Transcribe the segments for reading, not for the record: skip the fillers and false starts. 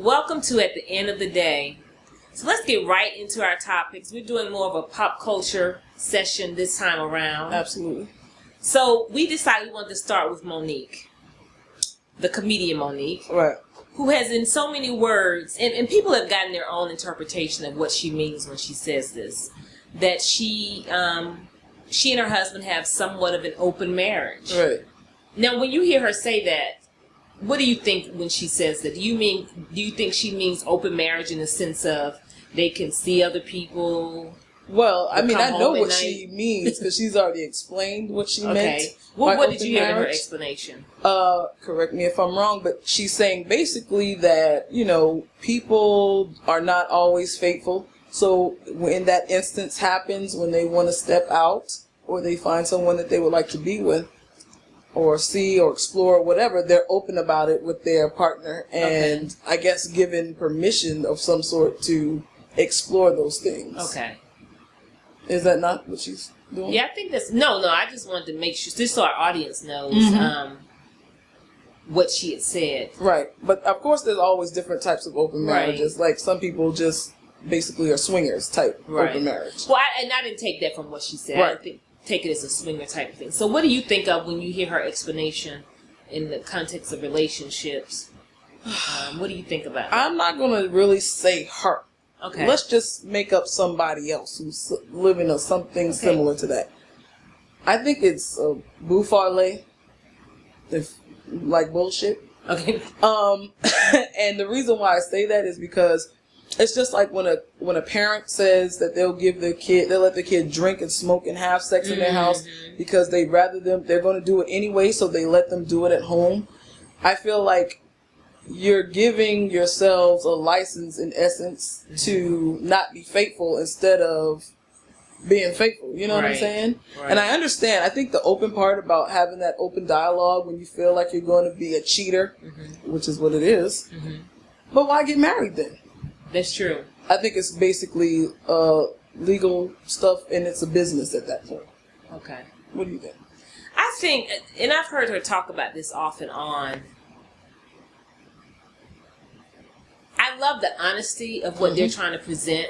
welcome to At the End of the Day. So let's get right into our topics. We're doing more of a pop culture session this time around. Absolutely. So we decided we wanted to start with Monique, the comedian Monique. Right. Who has in so many words, and people have gotten their own interpretation of what she means when she says this, that she and her husband have somewhat of an open marriage. Right. Now, when you hear her say that, what do you think when she says that? Do you think she means open marriage in the sense of they can see other people? Well, I mean, I know what she means because she's already explained what she meant. Well, what did you hear in her explanation? Correct me if I'm wrong, but she's saying basically that, people are not always faithful. So when that instance happens, when they want to step out or they find someone that they would like to be with or see or explore or whatever, they're open about it with their partner and I guess given permission of some sort to explore those things. Okay. Is that not what she's doing? Yeah, I think that's... No, I just wanted to make sure, just so our audience knows what she had said. Right. But, of course, there's always different types of open marriages. Like, some people just basically are swingers type open marriage. Well, I didn't take that from what she said. Right. I take it as a swinger type of thing. So what do you think of when you hear her explanation in the context of relationships? What do you think about it? I'm not going to really say her. Okay. Let's just make up somebody else who's living or something similar to that. I think it's a bouffarlé, if like bullshit. Okay. And the reason why I say that is because it's just like when a parent says that they'll let the kid drink and smoke and have sex in their house because they're going to do it anyway, so they let them do it at home. I feel like you're giving yourselves a license, in essence, to not be faithful instead of being faithful. You know what I'm saying? Right. And I understand. I think the open part about having that open dialogue when you feel like you're going to be a cheater, which is what it is. But why get married then? That's true. I think it's basically legal stuff, and it's a business at that point. Okay. What do you think? I think, and I've heard her talk about this off and on, I love the honesty of what they're trying to present,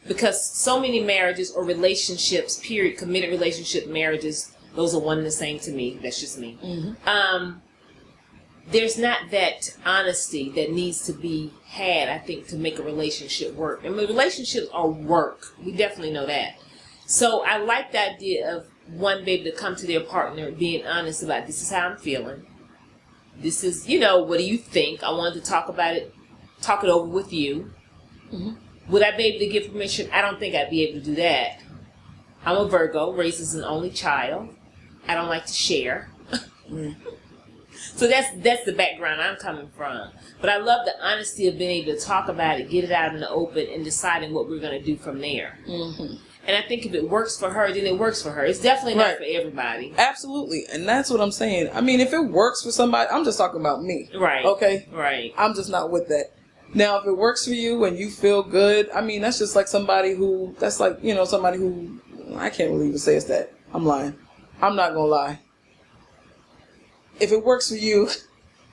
because so many marriages or relationships, period, committed relationship marriages, those are one and the same to me. That's just me. There's not that honesty that needs to be had, I think, to make a relationship work. I mean, relationships are work. We definitely know that. So I like the idea of one baby to come to their partner being honest about, this is how I'm feeling. This is, what do you think? I wanted to talk it over with you. Would I be able to give permission? I don't think I'd be able to do that. I'm a Virgo, raised as an only child. I don't like to share. So that's the background I'm coming from. But I love the honesty of being able to talk about it, get it out in the open, and deciding what we're going to do from there. And I think if it works for her, then it works for her. It's definitely not for everybody. Absolutely. And that's what I'm saying. I mean, if it works for somebody, I'm just talking about me. Right. Okay? Right. I'm just not with that. Now, if it works for you and you feel good, I mean, that's just like somebody who, I can't really even say it's that. I'm lying. I'm not going to lie. If it works for you,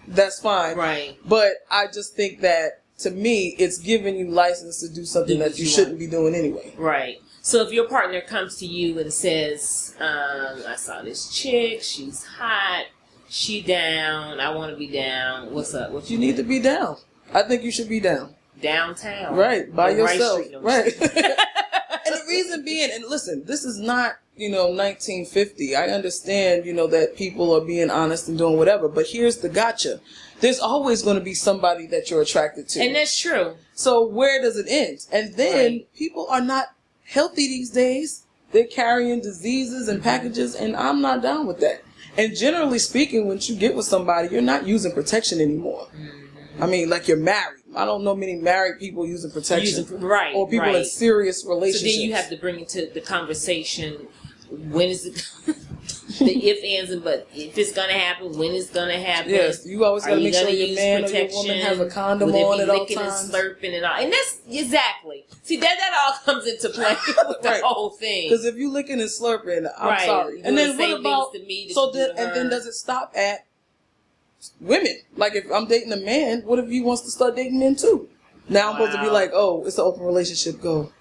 that's fine. Right. But I just think that, to me, it's giving you license to do something that you shouldn't be doing anyway. Right. So if your partner comes to you and says, I saw this chick, she's hot, she down, I want to be down, what's up? What you need to be down. I think you should be down. Downtown. Right. By yourself. Right. And the reason being, and listen, this is not, 1950. I understand, that people are being honest and doing whatever, but here's the gotcha. There's always going to be somebody that you're attracted to. And that's true. So where does it end? And then people are not healthy these days. They're carrying diseases and packages, and I'm not down with that. And generally speaking, once you get with somebody, you're not using protection anymore. I mean, like you're married. I don't know many married people using protection. Or people in serious relationships. So then you have to bring into the conversation, when is it, the if, ands, and but. If it's going to happen, when it's going to happen. Yes, you always got to make sure your man or your woman has a condom on at all times. And slurping and all. And that's, exactly. See, that all comes into play with the whole thing. Because if you licking and slurping, I'm sorry. And then what about, and then does it stop at women. Like, if I'm dating a man, what if he wants to start dating men too? Now I'm supposed to be like, oh, it's an open relationship. Go.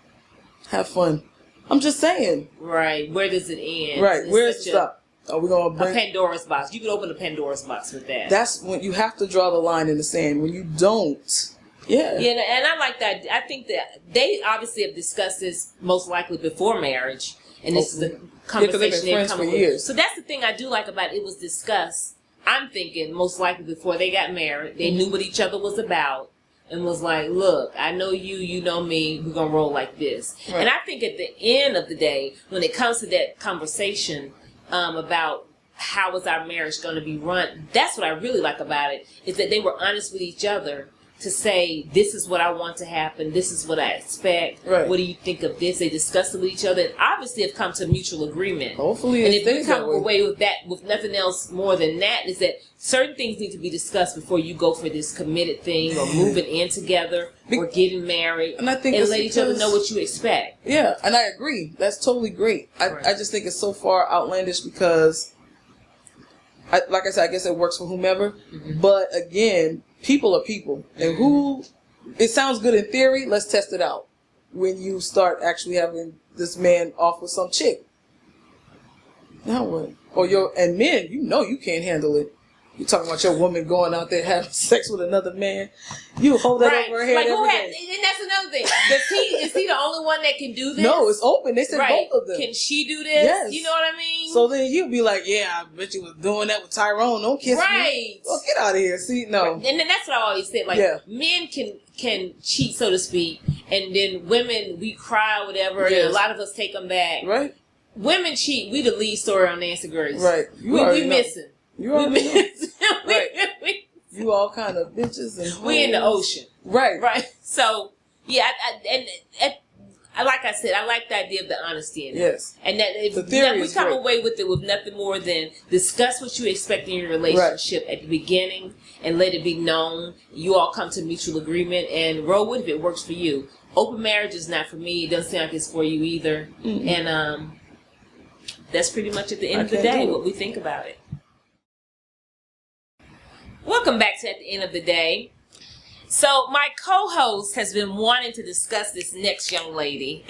Have fun. I'm just saying. Right. Where does it end? Right. Where's the stop? Are we going to bring... A Pandora's box. You could open a Pandora's box with that. That's when you have to draw the line in the sand. When you don't... Yeah. Yeah, and I like that. I think that they obviously have discussed this most likely before marriage. And this is the conversation they've come with. So that's the thing I do like about it. It was discussed, I'm thinking, most likely before they got married. They knew what each other was about. And was like, look, I know you, you know me, we're going to roll like this. Right. And I think at the end of the day, when it comes to that conversation about how is our marriage going to be run, that's what I really like about it, is that they were honest with each other to say, this is what I want to happen, this is what I expect, right. What do you think of this? They discussed it with each other and obviously have come to mutual agreement. Hopefully, and if we come away with that, with nothing else more than that, is that certain things need to be discussed before you go for this committed thing or moving in together or getting married, and I think let each other know what you expect. Yeah, and I agree. That's totally great. I just think it's so far outlandish because, like I said, I guess it works for whomever. Mm-hmm. But again, people are people. And it sounds good in theory, let's test it out. When you start actually having this man off with some chick. Now what? And men, you can't handle it. You're talking about your woman going out there having sex with another man. You hold that over her head every day. And that's another thing. Is he the only one that can do this? No, it's open. They said both of them. Can she do this? Yes. You know what I mean? So then you'd be like, yeah, I bet you was doing that with Tyrone. Don't kiss me. Well, get out of here. See, no. Right. And then that's what I always said. Like, men can cheat, so to speak, and then women, we cry or whatever, and a lot of us take them back. Right. Women cheat. We the lead story on Nancy Grace. Right. We missing. You already know. Right. You all kind of bitches and we in the ocean. Right. Right. So, yeah, I like I said, I like the idea of the honesty in it. Yes. And that if we come away with it with nothing more than discuss what you expect in your relationship at the beginning and let it be known. You all come to mutual agreement and roll with it if it works for you. Open marriage is not for me. It doesn't seem like it's for you either. Mm-hmm. And that's pretty much at the end of the day what we think about it. Welcome back to At the End of the Day. So my co-host has been wanting to discuss this next young lady.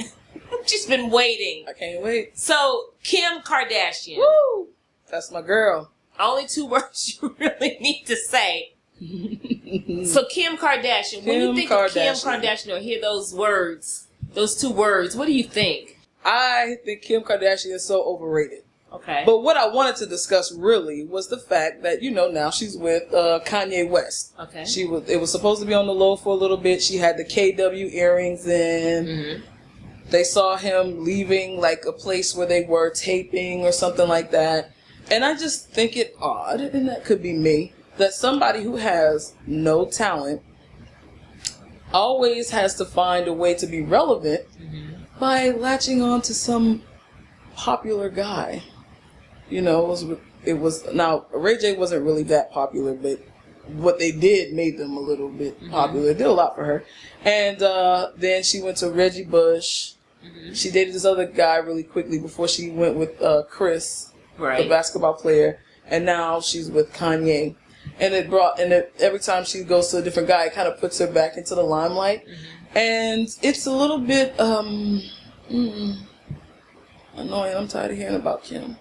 She's been waiting. I can't wait. So Kim Kardashian. Woo! That's my girl. Only 2 words you really need to say. So Kim Kardashian. When you think of Kim Kardashian or hear those words, those 2 words, what do you think? I think Kim Kardashian is so overrated. Okay. But what I wanted to discuss really was the fact that, now she's with Kanye West. Okay. It was supposed to be on the low for a little bit. She had the KW earrings in. Mm-hmm. They saw him leaving like a place where they were taping or something like that. And I just think it odd, and that could be me, that somebody who has no talent always has to find a way to be relevant by latching on to some popular guy. It was now Ray J wasn't really that popular, but what they did made them a little bit popular. It did a lot for her. And then she went to Reggie Bush. Mm-hmm. She dated this other guy really quickly before she went with Chris, the basketball player. And now she's with Kanye. And every time she goes to a different guy, it kind of puts her back into the limelight. Mm-hmm. And it's a little bit annoying. I'm tired of hearing about Kim.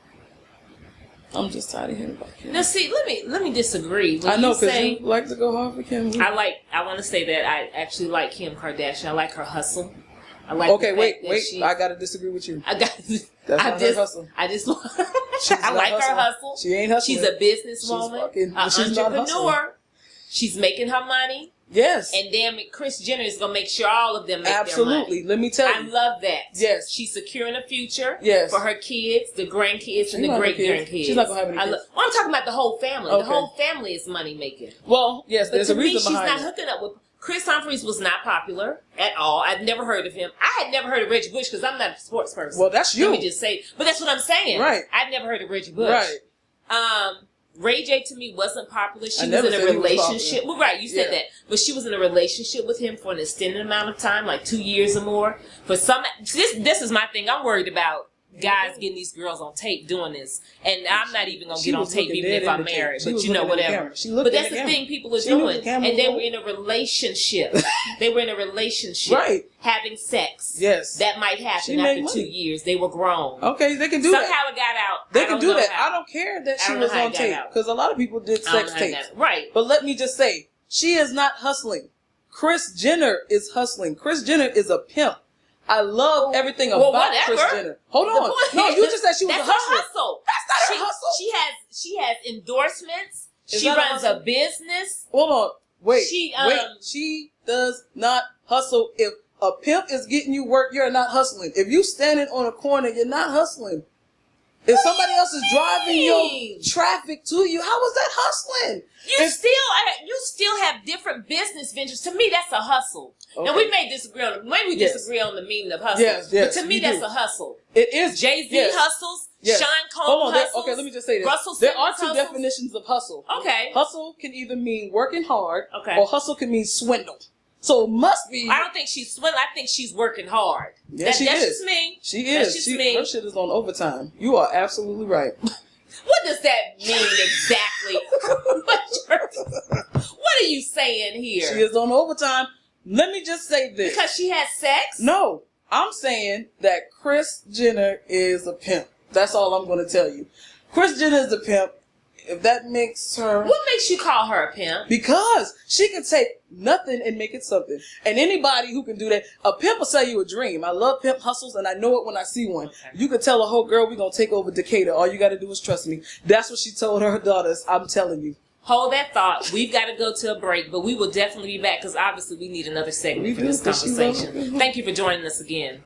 I'm just tired of hearing about Kim. Now, see, let me disagree. I know, because you like to go hard for Kim. I want to say that I actually like Kim Kardashian. I like her hustle. I like. Okay, wait. I gotta disagree with you. That's not her hustle. I like her hustle. She ain't hustling. She's a businesswoman, an entrepreneur. She's making her money. Yes. And damn it, Kris Jenner is going to make sure all of them make Absolutely. their money. Let me tell you. I love that. Yes. She's securing a future for her kids, the grandkids, and the great-grandkids. She's not going to have any kids. I'm talking about the whole family. Okay. The whole family is money-making. Well, yes, there's a reason behind it. She's not hooking up with... Chris Humphries was not popular at all. I've never heard of him. I had never heard of Reggie Bush because I'm not a sports person. Well, that's you. Let me just say... But that's what I'm saying. Right. I've never heard of Reggie Bush. Right. Ray J to me wasn't popular. She was in a relationship. Well, right, you said that. But she was in a relationship with him for an extended amount of time, like 2 years or more. For some, this is my thing. I'm worried about guys getting these girls on tape doing this, and I'm not even gonna get on tape even if I'm married. But whatever. But that's the thing people are doing, and they were in a relationship. Right. Having sex. Yes, that might happen after 2 years. They were grown. Okay, they can do that. Somehow it got out. They can do that. I don't care that she was on tape because a lot of people did sex tapes. Right. But let me just say, she is not hustling. Kris Jenner is hustling. Kris Jenner is a pimp. I love everything about Kris Jenner. Hold on. No, you just said she was a hustler. Hustle. That's not a hustle. She has endorsements. She runs a business. Hold on. Wait. She does not hustle. If a pimp is getting you work, you're not hustling. If you standing on a corner, you're not hustling. If somebody else is driving your traffic to you, how is that hustling? You still have different business ventures. To me, that's a hustle. Okay. Now we may disagree on disagree on the meaning of hustle. Yes, but to me, that's a hustle. It is. Jay-Z hustles. Yes. Sean Combs hustles. Okay, let me just say this. Russell there are Simmons two definitions of hustle. Okay. Hustle can either mean working hard, okay, or hustle can mean swindle. So it must be. I don't think she's swindling. I think she's working hard. Yeah, that's is. just me. She is. That's just me. Her shit is on overtime. You are absolutely right. What does that mean exactly? What are you saying here? She is on overtime. Let me just say this. Because she has sex? No. I'm saying that Kris Jenner is a pimp. That's all I'm going to tell you. Kris Jenner is a pimp. If that makes her... What makes you call her a pimp? Because she can take nothing and make it something. And anybody who can do that... A pimp will sell you a dream. I love pimp hustles and I know it when I see one. Okay. You can tell a whole girl, we're going to take over Decatur. All you got to do is trust me. That's what she told her daughters. I'm telling you. Hold that thought. We've got to go to a break, but we will definitely be back because obviously we need another segment for this conversation. Thank you for joining us again.